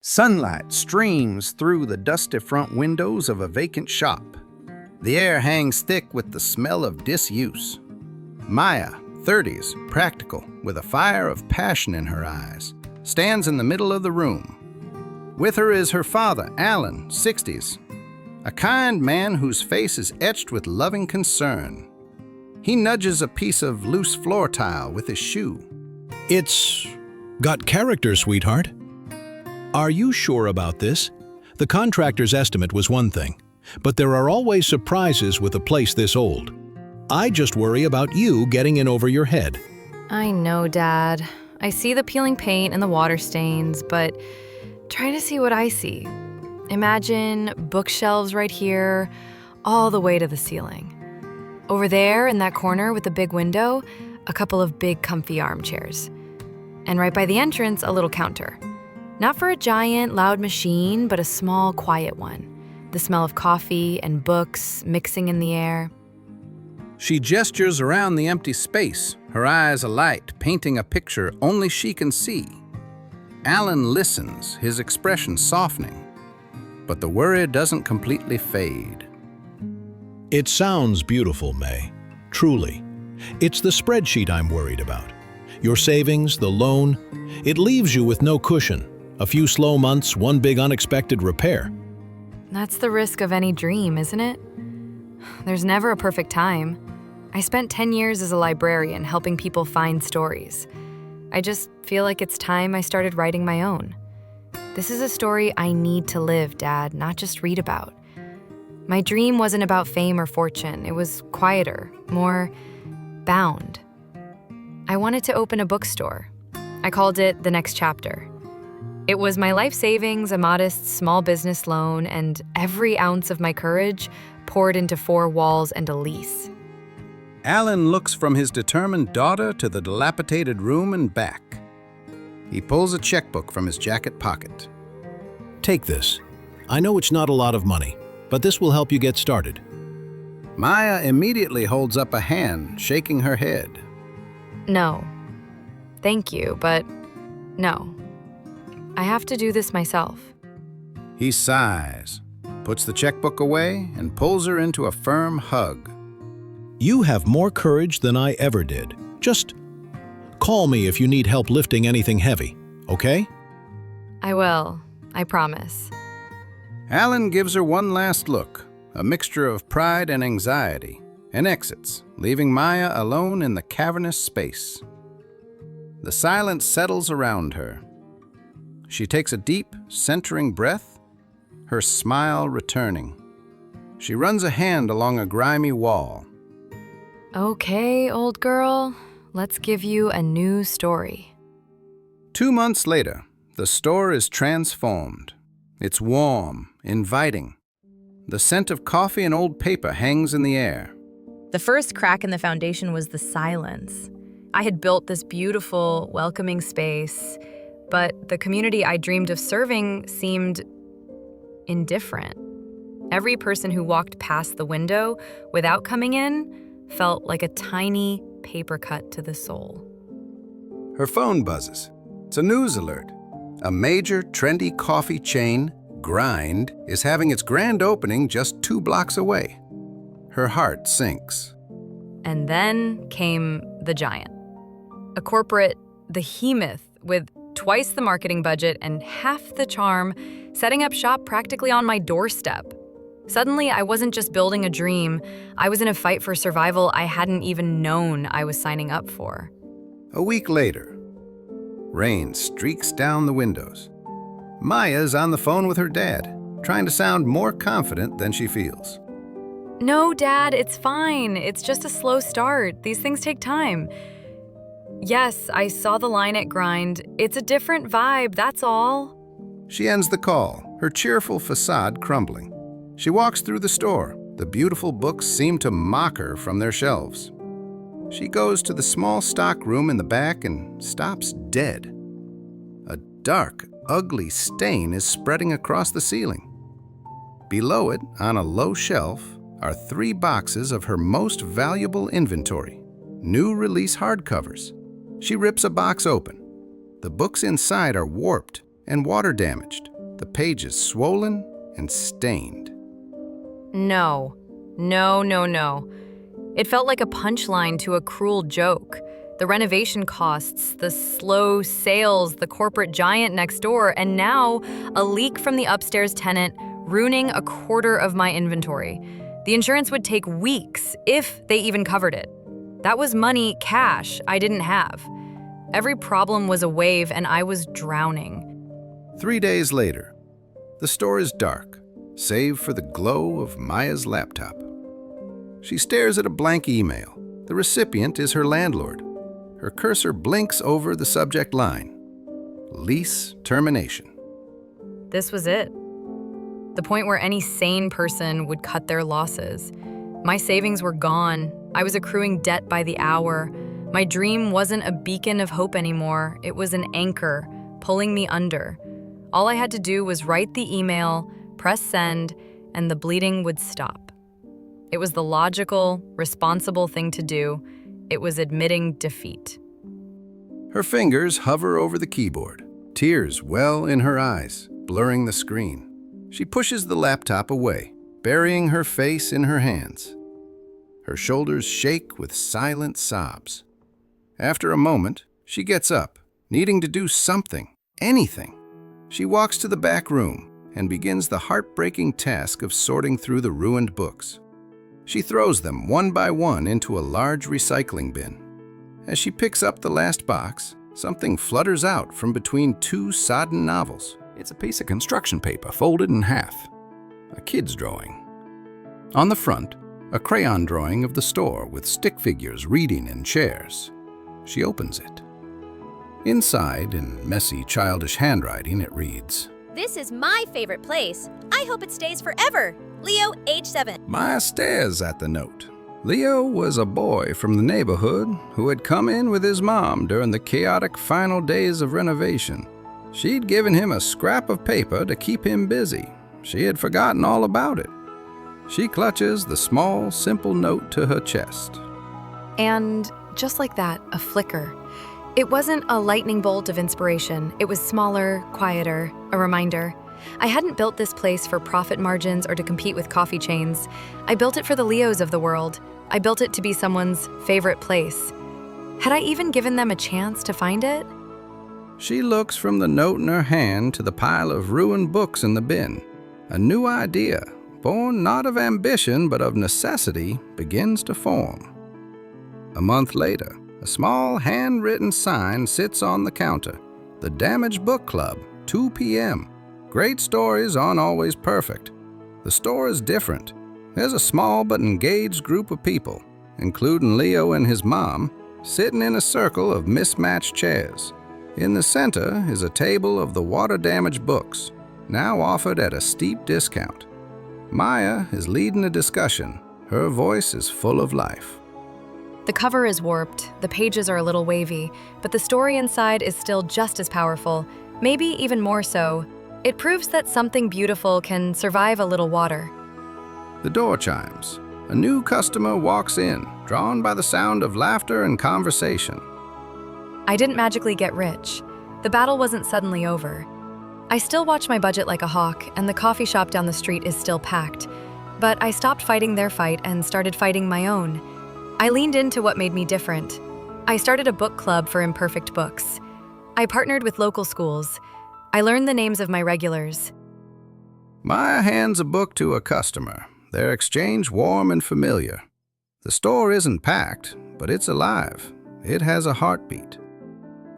Sunlight streams through the dusty front windows of a vacant shop. The air hangs thick with the smell of disuse. Maya, 30s, practical, with a fire of passion in her eyes, stands in the middle of the room. With her is her father, Alan, 60s, a kind man whose face is etched with loving concern. He nudges a piece of loose floor tile with his shoe. It's got character, sweetheart. Are you sure about this? The contractor's estimate was one thing, but there are always surprises with a place this old. I just worry about you getting in over your head. I know, Dad. I see the peeling paint and the water stains, but try to see what I see. Imagine bookshelves right here, all the way to the ceiling. Over there, in that corner with the big window, a couple of big comfy armchairs. And right by the entrance, a little counter. Not for a giant, loud machine, but a small, quiet one. The smell of coffee and books mixing in the air. She gestures around the empty space, her eyes alight, painting a picture only she can see. Alan listens, his expression softening. But the worry doesn't completely fade. It sounds beautiful, May. Truly. It's the spreadsheet I'm worried about. Your savings, the loan, it leaves you with no cushion. A few slow months, one big unexpected repair. That's the risk of any dream, isn't it? There's never a perfect time. I spent 10 years as a librarian helping people find stories. I just feel like it's time I started writing my own. This is a story I need to live, Dad, not just read about. My dream wasn't about fame or fortune. It was quieter, more bound. I wanted to open a bookstore. I called it The Next Chapter. It was my life savings, a modest small business loan, and every ounce of my courage poured into 4 walls and a lease. Alan looks from his determined daughter to the dilapidated room and back. He pulls a checkbook from his jacket pocket. Take this. I know it's not a lot of money, but this will help you get started. Maya immediately holds up a hand, shaking her head. No. Thank you, but no. I have to do this myself. He sighs, puts the checkbook away, and pulls her into a firm hug. You have more courage than I ever did. Just call me if you need help lifting anything heavy, okay? I will. I promise. Alan gives her one last look, a mixture of pride and anxiety, and exits, leaving Maya alone in the cavernous space. The silence settles around her. She takes a deep, centering breath, her smile returning. She runs a hand along a grimy wall. Okay, old girl, let's give you a new story. 2 months later, the store is transformed. It's warm, inviting. The scent of coffee and old paper hangs in the air. The first crack in the foundation was the silence. I had built this beautiful, welcoming space, but the community I dreamed of serving seemed indifferent. Every person who walked past the window without coming in felt like a tiny paper cut to the soul. Her phone buzzes. It's a news alert. A major, trendy coffee chain, Grind, is having its grand opening just 2 blocks away. Her heart sinks. And then came the giant. A corporate behemoth with twice the marketing budget and half the charm, setting up shop practically on my doorstep. Suddenly, I wasn't just building a dream. I was in a fight for survival I hadn't even known I was signing up for. A week later, rain streaks down the windows. Maya's on the phone with her dad, trying to sound more confident than she feels. No, Dad, it's fine. It's just a slow start. These things take time. Yes, I saw the line at Grind. It's a different vibe, that's all. She ends the call, her cheerful facade crumbling. She walks through the store. The beautiful books seem to mock her from their shelves. She goes to the small stock room in the back and stops dead. A dark, ugly stain is spreading across the ceiling. Below it, on a low shelf, are 3 boxes of her most valuable inventory, new release hardcovers. She rips a box open. The books inside are warped and water damaged. the pages swollen and stained. No. No, no, no. It felt like a punchline to a cruel joke. The renovation costs, the slow sales, the corporate giant next door, and now a leak from the upstairs tenant ruining a quarter of my inventory. The insurance would take weeks, if they even covered it. That was money, cash, I didn't have. Every problem was a wave, and I was drowning. 3 days later, the store is dark, save for the glow of Maya's laptop. She stares at a blank email. The recipient is her landlord. Her cursor blinks over the subject line: lease termination. This was it. The point where any sane person would cut their losses. My savings were gone. I was accruing debt by the hour. My dream wasn't a beacon of hope anymore. It was an anchor, pulling me under. All I had to do was write the email, press send, and the bleeding would stop. It was the logical, responsible thing to do. It was admitting defeat. Her fingers hover over the keyboard. Tears well in her eyes, blurring the screen. She pushes the laptop away, burying her face in her hands. Her shoulders shake with silent sobs. After a moment, she gets up, needing to do something, anything. She walks to the back room and begins the heartbreaking task of sorting through the ruined books. She throws them one by one into a large recycling bin. As she picks up the last box, something flutters out from between two sodden novels. It's a piece of construction paper folded in half. A kid's drawing. On the front, a crayon drawing of the store with stick figures reading in chairs. She opens it. Inside, in messy, childish handwriting, it reads, "This is my favorite place. I hope it stays forever. Leo, age 7. Maya stares at the note. Leo was a boy from the neighborhood who had come in with his mom during the chaotic final days of renovation. She'd given him a scrap of paper to keep him busy. She had forgotten all about it. She clutches the small, simple note to her chest. And just like that, a flicker. It wasn't a lightning bolt of inspiration. It was smaller, quieter, a reminder. I hadn't built this place for profit margins or to compete with coffee chains. I built it for the Leos of the world. I built it to be someone's favorite place. Had I even given them a chance to find it? She looks from the note in her hand to the pile of ruined books in the bin. A new idea, born not of ambition but of necessity, begins to form. A month later, a small handwritten sign sits on the counter. The Damaged Book Club, 2 p.m. Great stories aren't always perfect. The store is different. There's a small but engaged group of people, including Leo and his mom, sitting in a circle of mismatched chairs. In the center is a table of the water-damaged books, now offered at a steep discount. Maya is leading a discussion. Her voice is full of life. The cover is warped, the pages are a little wavy, but the story inside is still just as powerful, maybe even more so. It proves that something beautiful can survive a little water. The door chimes. A new customer walks in, drawn by the sound of laughter and conversation. I didn't magically get rich. The battle wasn't suddenly over. I still watch my budget like a hawk, and the coffee shop down the street is still packed. But I stopped fighting their fight and started fighting my own. I leaned into what made me different. I started a book club for imperfect books. I partnered with local schools. I learned the names of my regulars. Maya hands a book to a customer, their exchange warm and familiar. The store isn't packed, but it's alive. It has a heartbeat.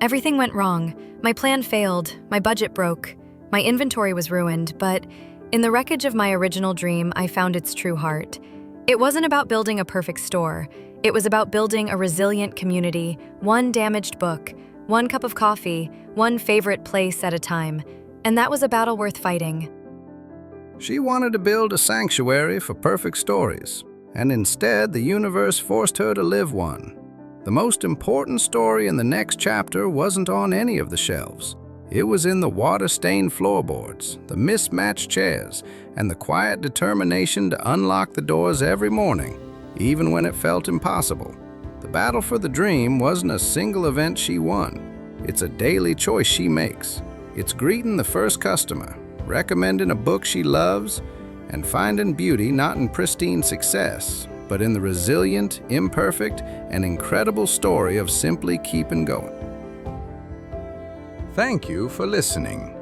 Everything went wrong. My plan failed. My budget broke. My inventory was ruined, but in the wreckage of my original dream, I found its true heart. It wasn't about building a perfect store. It was about building a resilient community, one damaged book, one cup of coffee, one favorite place at a time. And that was a battle worth fighting. She wanted to build a sanctuary for perfect stories, and instead the universe forced her to live one. The most important story in the next chapter wasn't on any of the shelves. It was in the water-stained floorboards, the mismatched chairs, and the quiet determination to unlock the doors every morning, even when it felt impossible. The battle for the dream wasn't a single event she won. It's a daily choice she makes. It's greeting the first customer, recommending a book she loves, and finding beauty not in pristine success, but in the resilient, imperfect, and incredible story of simply keeping going. Thank you for listening.